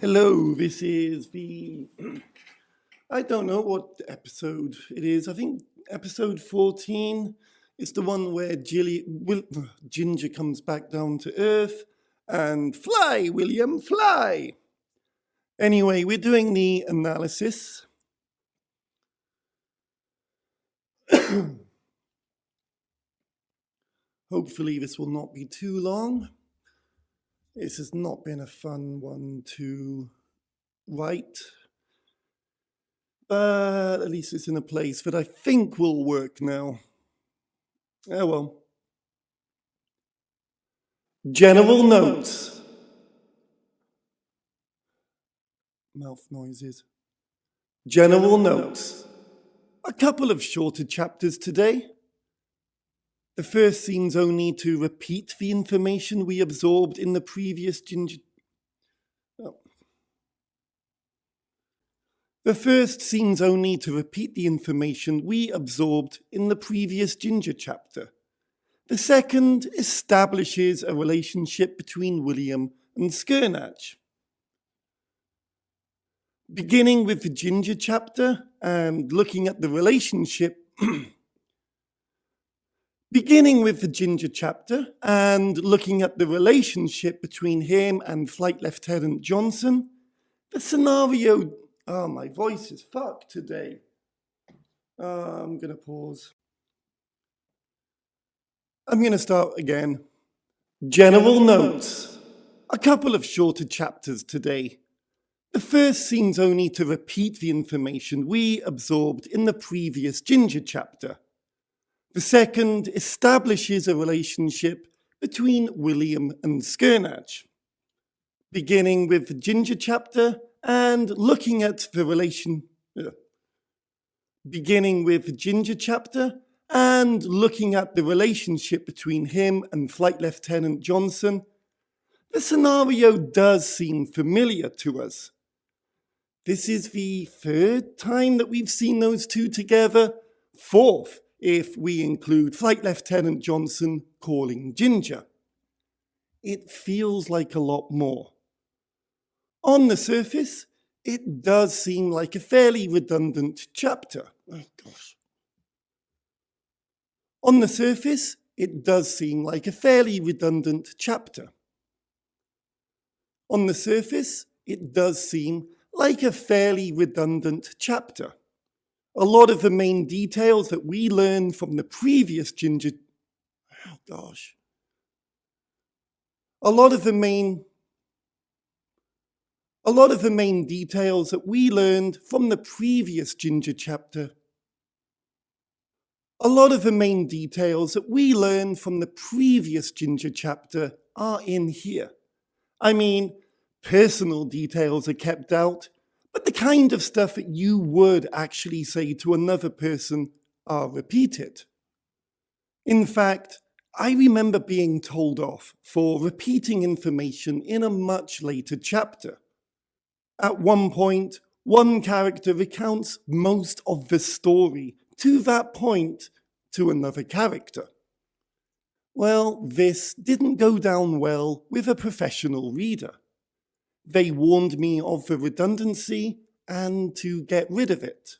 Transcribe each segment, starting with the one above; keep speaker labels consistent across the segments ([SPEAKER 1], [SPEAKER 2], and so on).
[SPEAKER 1] Hello, this is the, I don't know what episode it is. I think episode 14 is the one where Ginger comes back down to Earth and fly, William, fly. Anyway, we're doing the analysis. Hopefully this will not be too long. This has not been a fun one to write, but at least it's in a place that I think will work now. Oh well. General notes. Mouth noises. General notes. A couple of shorter chapters today. The first seems only to repeat the information we absorbed in the previous chapter. The first seems only to repeat the information we absorbed in the previous Ginger chapter. The second establishes a relationship between William and Skirnach. Beginning with the Ginger chapter and looking at the relationship between him and Flight Lieutenant Johnson, the scenario... Oh, my voice is fucked today. I'm going to pause. I'm going to start again. General notes. A couple of shorter chapters today. The first seems only to repeat the information we absorbed in the previous Ginger chapter. The second establishes a relationship between William and Skirnach. Beginning with the Ginger chapter and looking at the relationship between him and Flight Lieutenant Johnson, the scenario does seem familiar to us. This is the third time that we've seen those two together, fourth if we include Flight Lieutenant Johnson calling Ginger. It feels like a lot more. On the surface, it does seem like a fairly redundant chapter. Oh, gosh. On the surface, it does seem like a fairly redundant chapter. On the surface, it does seem like a fairly redundant chapter. A lot of the main details that we learned from the previous Ginger... Oh, gosh. A lot of the main details that we learned from the previous Ginger chapter. A lot of the main details that we learned from the previous Ginger chapter are in here. I mean, personal details are kept out, but the kind of stuff that you would actually say to another person are repeated. In fact, I remember being told off for repeating information in a much later chapter. At one point, one character recounts most of the story to that point to another character. Well, this didn't go down well with a professional reader. They warned me of the redundancy and to get rid of it.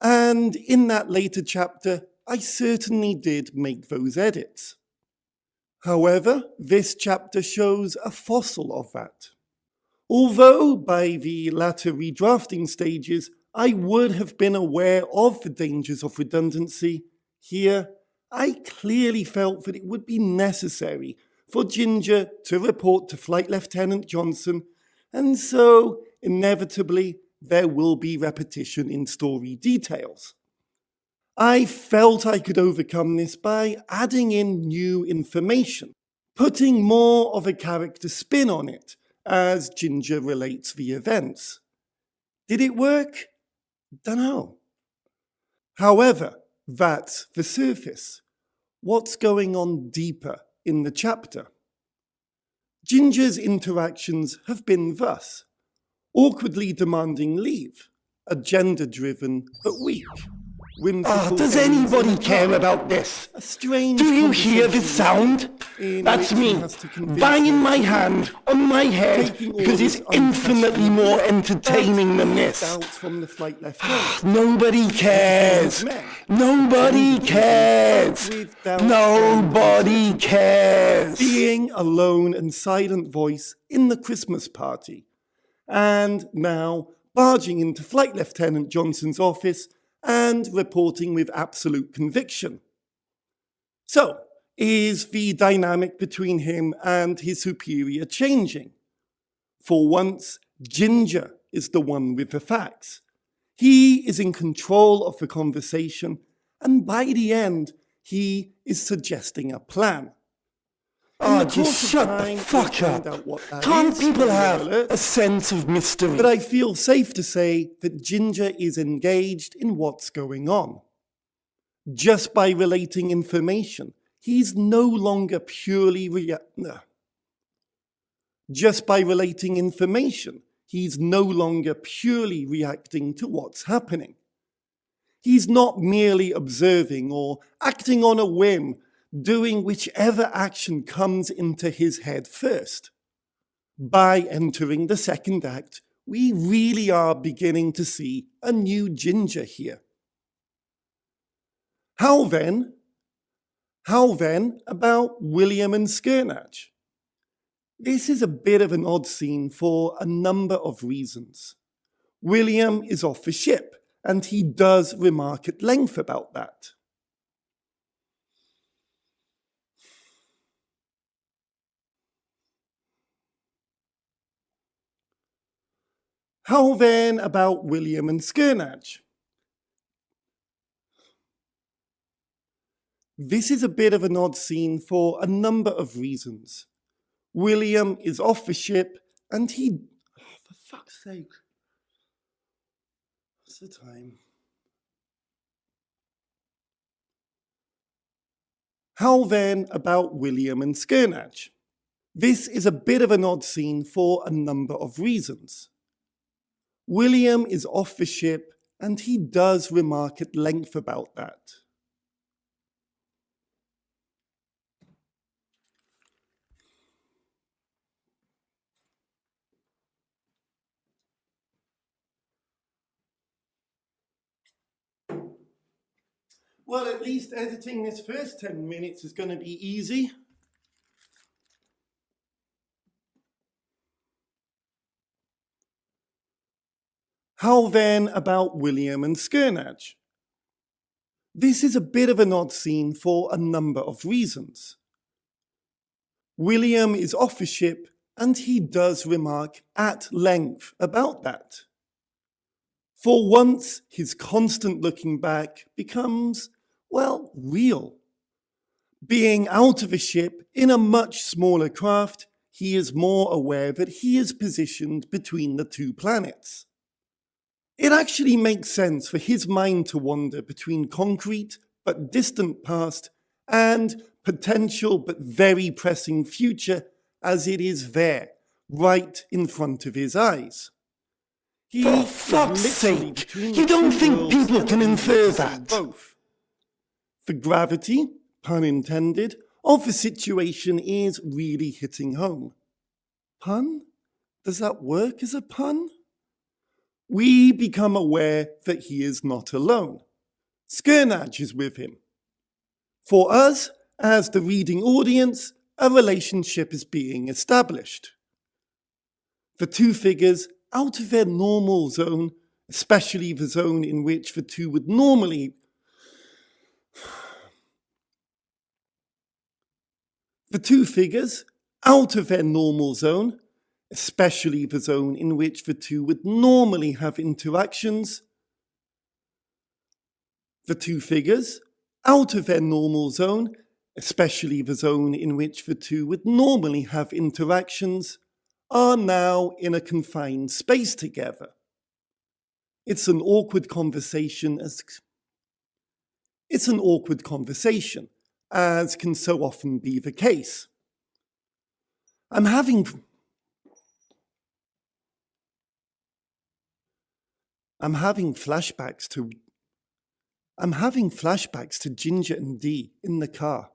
[SPEAKER 1] And in that later chapter, I certainly did make those edits. However, this chapter shows a fossil of that. Although by the latter redrafting stages, I would have been aware of the dangers of redundancy, here I clearly felt that it would be necessary for Ginger to report to Flight Lieutenant Johnson, and so inevitably there will be repetition in story details. I felt I could overcome this by adding in new information, putting more of a character spin on it, as Ginger relates the events. Did it work? Dunno. However, that's the surface. What's going on deeper in the chapter? Ginger's interactions have been thus: awkwardly demanding leave, agenda-driven but weak, whimsical
[SPEAKER 2] Does
[SPEAKER 1] ends in
[SPEAKER 2] anybody
[SPEAKER 1] a
[SPEAKER 2] care
[SPEAKER 1] car.
[SPEAKER 2] about this?
[SPEAKER 1] A strange
[SPEAKER 2] Do you hear this
[SPEAKER 1] conversation
[SPEAKER 2] sound?
[SPEAKER 1] in
[SPEAKER 2] That's
[SPEAKER 1] which he
[SPEAKER 2] me,
[SPEAKER 1] has to convince
[SPEAKER 2] banging
[SPEAKER 1] her
[SPEAKER 2] my
[SPEAKER 1] to
[SPEAKER 2] hand on my head
[SPEAKER 1] taking
[SPEAKER 2] because it's
[SPEAKER 1] orders
[SPEAKER 2] infinitely
[SPEAKER 1] unquestionably,
[SPEAKER 2] more entertaining
[SPEAKER 1] but
[SPEAKER 2] than
[SPEAKER 1] with
[SPEAKER 2] this.
[SPEAKER 1] doubts from the flight lieutenant.
[SPEAKER 2] Nobody cares.
[SPEAKER 1] Men.
[SPEAKER 2] Nobody
[SPEAKER 1] Gender
[SPEAKER 2] cares.
[SPEAKER 1] but with doubts and
[SPEAKER 2] Nobody
[SPEAKER 1] uncertainty.
[SPEAKER 2] cares.
[SPEAKER 1] Being a lone and silent voice in the Christmas party. And now barging into Flight Lieutenant Johnson's office and reporting with absolute conviction. So, is the dynamic between him and his superior changing? For once, Ginger is the one with the facts. He is in control of the conversation, and by the end, he is suggesting a plan.
[SPEAKER 2] Just shut the fuck up. Can't people have a sense of mystery?
[SPEAKER 1] But I feel safe to say that Ginger is engaged in what's going on. Just by relating information, he's no longer purely Just by relating information, he's no longer purely reacting to what's happening. He's not merely observing or acting on a whim, doing whichever action comes into his head first. By entering the second act, we really are beginning to see a new Ginger here. How then about William and Skirnach? This is a bit of an odd scene for a number of reasons. William is off the ship, and he does remark at length about that. How then about William and Skirnach? This is a bit of an odd scene for a number of reasons. William is off the ship, and he... for fuck's sake. What's the time? How then about William and Skirnach? This is a bit of an odd scene for a number of reasons. William is off the ship, and he does remark at length about that. Well, at least editing this first 10 minutes is going to be easy. How then about William and Skirnach? This is a bit of an odd scene for a number of reasons. William is off the ship, and he does remark at length about that. For once, his constant looking back becomes, well, real. Being out of a ship in a much smaller craft, he is more aware that he is positioned between the two planets. It actually makes sense for his mind to wander between concrete but distant past and potential but very pressing future as it is there, right in front of his eyes.
[SPEAKER 2] For fuck's sake, you don't think people can infer that?
[SPEAKER 1] Both. The gravity, pun intended, of the situation is really hitting home. Pun? Does that work as a pun? We become aware that he is not alone. Skirnach is with him. For us, as the reading audience, a relationship is being established. The two figures out of their normal zone, especially the zone in which the two would normally... The two figures out of their normal zone, especially the zone in which the two would normally have interactions. The two figures out of their normal zone, especially the zone in which the two would normally have interactions, are now in a confined space together. It's an awkward conversation as can so often be the case. I'm having flashbacks to I'm having flashbacks to Ginger and Dee in the car.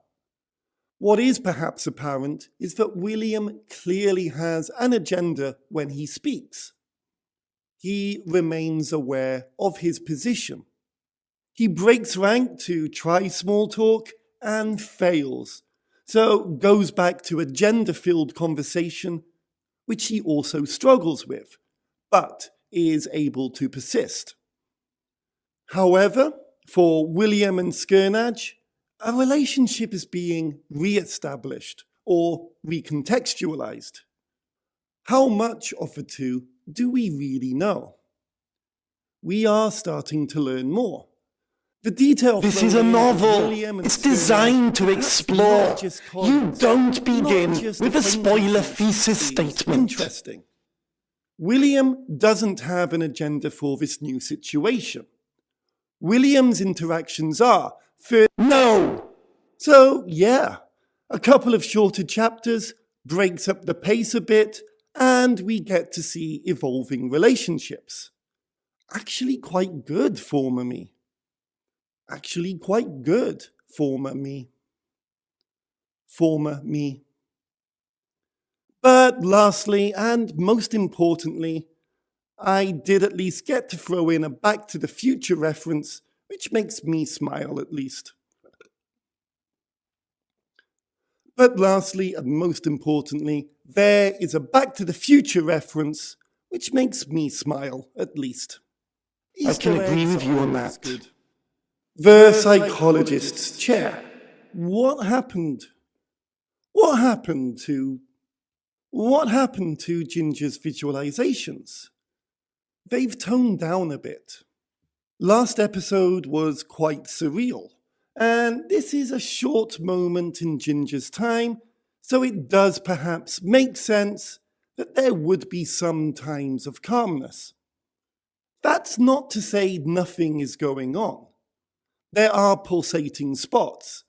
[SPEAKER 1] What is perhaps apparent is that William clearly has an agenda when he speaks. He remains aware of his position. He breaks rank to try small talk and fails, so goes back to a gender-filled conversation, which he also struggles with, but is able to persist. However, for William and Skirnage, a relationship is being re-established or recontextualized. How much of the two do we really know? We are starting to learn more. The detail.
[SPEAKER 2] This is a novel. It's designed to explore. You don't begin with a spoiler thesis statement.
[SPEAKER 1] Interesting. William doesn't have an agenda for this new situation. William's interactions are for
[SPEAKER 2] no.
[SPEAKER 1] So, yeah, a couple of shorter chapters breaks up the pace a bit, and we get to see evolving relationships. Actually quite good, former me. Actually quite good, former me. Former me. But lastly, and most importantly, I did at least get to throw in a Back to the Future reference, which makes me smile at least. But lastly, and most importantly, there is a Back to the Future reference, which makes me smile at least.
[SPEAKER 2] I can agree with you on that.
[SPEAKER 1] Good. The psychologist's chair. What happened? What happened to Ginger's visualizations? They've toned down a bit. Last episode was quite surreal, and this is a short moment in Ginger's time, so it does perhaps make sense that there would be some times of calmness. That's not to say nothing is going on. There are pulsating spots,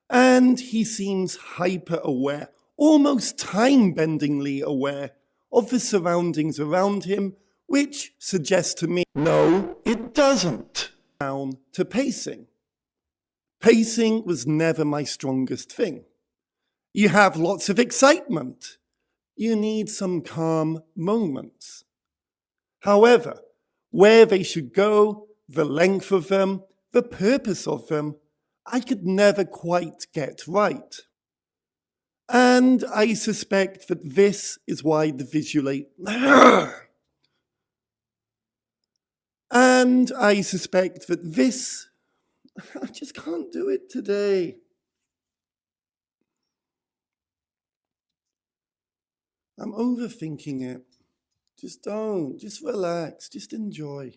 [SPEAKER 1] and he seems hyper-aware, almost time-bendingly aware of the surroundings around him, which suggests to me,
[SPEAKER 2] no, it doesn't.
[SPEAKER 1] Down to pacing. Pacing was never my strongest thing. You have lots of excitement. You need some calm moments. However, where they should go, the length of them, the purpose of them, I could never quite get right. And I suspect that this is why the I just can't do it today. I'm overthinking it. Just relax, just enjoy.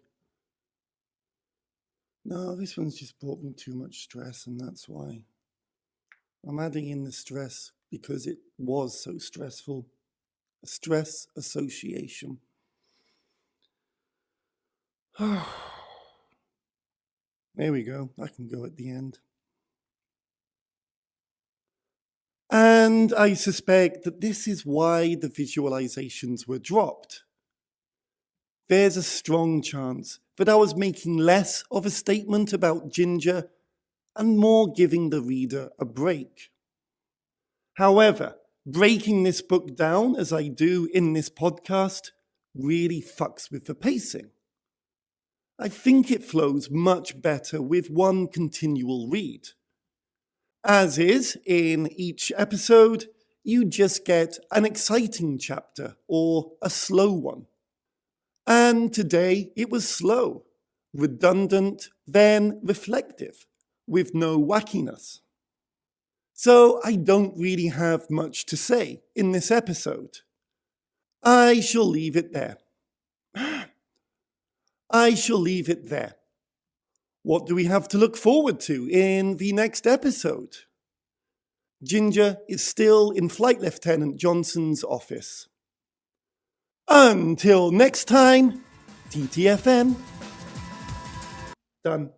[SPEAKER 1] No, this one's just brought me too much stress, and that's why. I'm adding in the stress because it was so stressful. A stress association. There we go. I can go at the end. And I suspect that this is why the visualizations were dropped. There's a strong chance that I was making less of a statement about Ginger and more giving the reader a break. However, breaking this book down as I do in this podcast really fucks with the pacing. I think it flows much better with one continual read. As is, in each episode, you just get an exciting chapter or a slow one. And today it was slow, redundant, then reflective, with no wackiness. So I don't really have much to say in this episode. I shall leave it there. What do we have to look forward to in the next episode? Ginger is still in Flight Lieutenant Johnson's office. Until next time, TTFN. Done.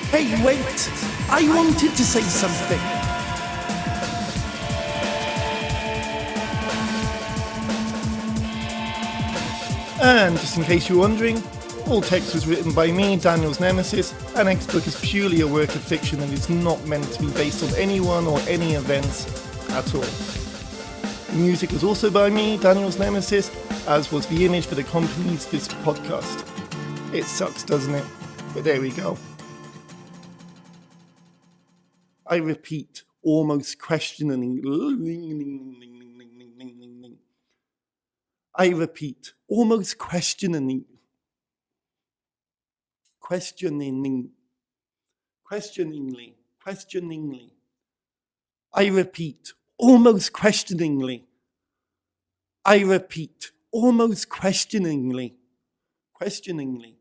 [SPEAKER 1] Hey, wait! I wanted to say something. And just in case you're wondering, Outtakes was written by me, Danielsnemesis, and XBook is purely a work of fiction and is not meant to be based on anyone or any events at all. The music was also by me, Danielsnemesis, as was the image that accompanies this podcast. It sucks, doesn't it? But there we go. I repeat, almost questioning. I repeat, almost questioning. Questioningly. I repeat, almost questioningly. I repeat, almost questioningly. Questioningly.